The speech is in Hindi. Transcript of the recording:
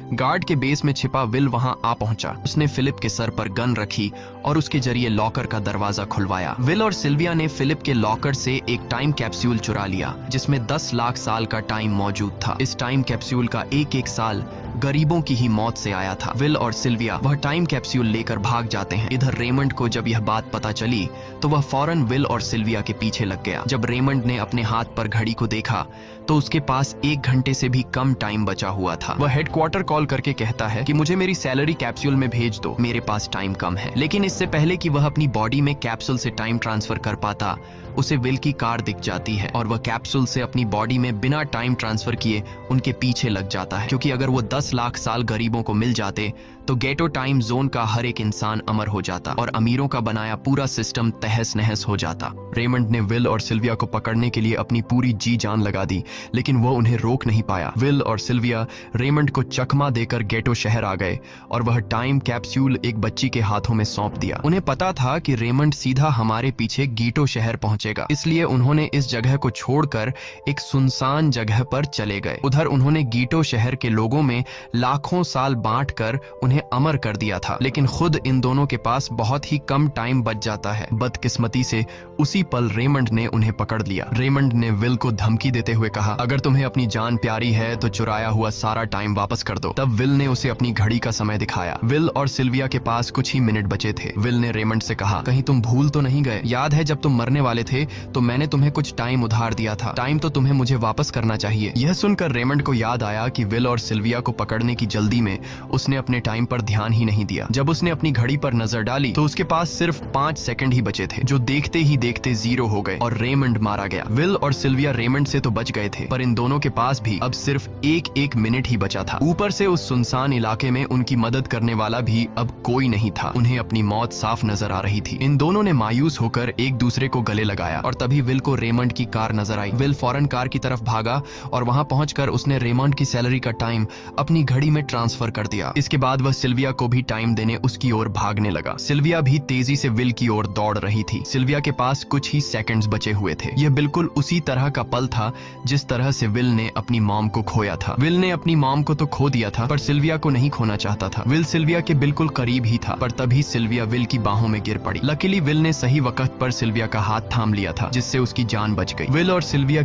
गार्ड के बेस में छिपा विल वहां आ पहुंचा। उसने फिलिप के सर पर गन रखी और उसके जरिए लॉकर का दरवाजा खुलवाया। विल और सिल्विया ने फिलिप के लॉकर से एक टाइम कैप्सूल चुरा लिया जिसमें 10 लाख साल का टाइम मौजूद था। इस टाइम कैप्सूल का एक एक साल गरीबों की ही मौत से आया था। विल और सिल्विया वह टाइम कैप्सूल लेकर भाग जाते हैं। इधर रेमंड को जब यह बात पता चली तो वह फौरन विल और सिल्विया के पीछे लग गया। जब रेमंड ने अपने हाथ पर घड़ी को देखा तो उसके पास 1 घंटे से भी कम टाइम बचा हुआ था। वह हेडक्वार्टर कॉल करके कहता है कि मुझे मेरी सैलरी कैप्सूल में भेज दो, मेरे पास टाइम कम है। लेकिन इससे पहले कि वह अपनी बॉडी में कैप्सूल से टाइम ट्रांसफर कर पाता, उसे विल की कार दिख जाती है और वह कैप्सूल से अपनी बॉडी में बिना टाइम ट्रांसफर किए उनके पीछे लग जाता है, क्योंकि अगर वो 10 लाख साल गरीबों को मिल जाते तो गेटो टाइम जोन का हर एक इंसान अमर हो जाता और अमीरों का बनाया पूरा सिस्टम तहस नहस हो जाता। रेमंड ने विल और सिल्विया को पकड़ने के लिए अपनी पूरी जी जान लगा दी, लेकिन वो उन्हें रोक नहीं पाया। विल और सिल्विया रेमंड को चकमा देकर गेटो शहर आ गए और वह टाइम कैप्सूल एक बच्ची के हाथों में सौंप दिया। उन्हें पता था कि रेमंड सीधा हमारे पीछे गीटो शहर पहुंचेगा, इसलिए उन्होंने इस जगह को छोड़कर एक सुनसान जगह पर चले गए। उधर उन्होंने गीटो शहर के लोगों में लाखों साल बांटकर उन्हें अमर कर दिया था, लेकिन खुद इन दोनों के पास बहुत ही कम टाइम बच जाता है। बदकिस्मती से उसी पल रेमंड ने उन्हें पकड़ लिया। रेमंड ने विल को धमकी देते हुए कहा, अगर तुम्हें अपनी जान प्यारी है तो चुराया हुआ सारा टाइम वापस कर दो। तब विल ने उसे अपनी घड़ी का समय दिखाया। विल और सिल्विया के पास कुछ ही मिनट बचे थे। विल ने रेमंड से कहा, कहीं तुम भूल तो नहीं गए? याद है जब तुम मरने वाले थे तो मैंने तुम्हें कुछ टाइम उधार दिया था, टाइम तो तुम्हें मुझे वापस करना चाहिए। यह सुनकर रेमंड को याद आया कि विल और सिल्विया को पकड़ने की जल्दी में उसने अपने टाइम पर ध्यान ही नहीं दिया। जब उसने अपनी घड़ी पर नजर डाली तो उसके पास सिर्फ 5 सेकंड ही बचे थे, जो देखते ही देखते 0 हो गए और रेमंड मारा गया। विल और सिल्विया रेमंड से तो बच गए थे, पर इन दोनों के पास भी अब सिर्फ एक मिनट ही बचा था। ऊपर से उस सुनसान इलाके में उनकी मदद करने वाला भी अब कोई नहीं था। उन्हें अपनी मौत साफ नजर आ रही थी। इन दोनों ने मायूस होकर एक दूसरे को गले लगाया और तभी विल को रेमंड की कार नजर आई। विल फौरन कार की तरफ भागा और वहां पहुंचकर उसने रेमंड की सैलरी का टाइम अपनी घड़ी में ट्रांसफर कर दिया। इसके बाद वह सिल्विया को भी टाइम देने उसकी ओर भागने लगा। सिल्विया भी तेजी से विल की ओर दौड़ रही थी। सिल्विया के पास कुछ ही सेकंड्स बचे हुए थे। यह बिल्कुल उसी तरह का पल था जिस तरह से विल ने अपनी मॉम को खोया था। विल ने अपनी मॉम को तो खो दिया था, पर सिल्विया को नहीं खोना चाहता था। विल सिल्विया के बिल्कुल करीब ही था, पर तभी सिल्विया विल की बाहों में गिर पड़ी। लकीली विल ने सही वक्त पर सिल्विया का हाथ थाम लिया था, जिससे उसकी जान बच गई। विल और सिल्विया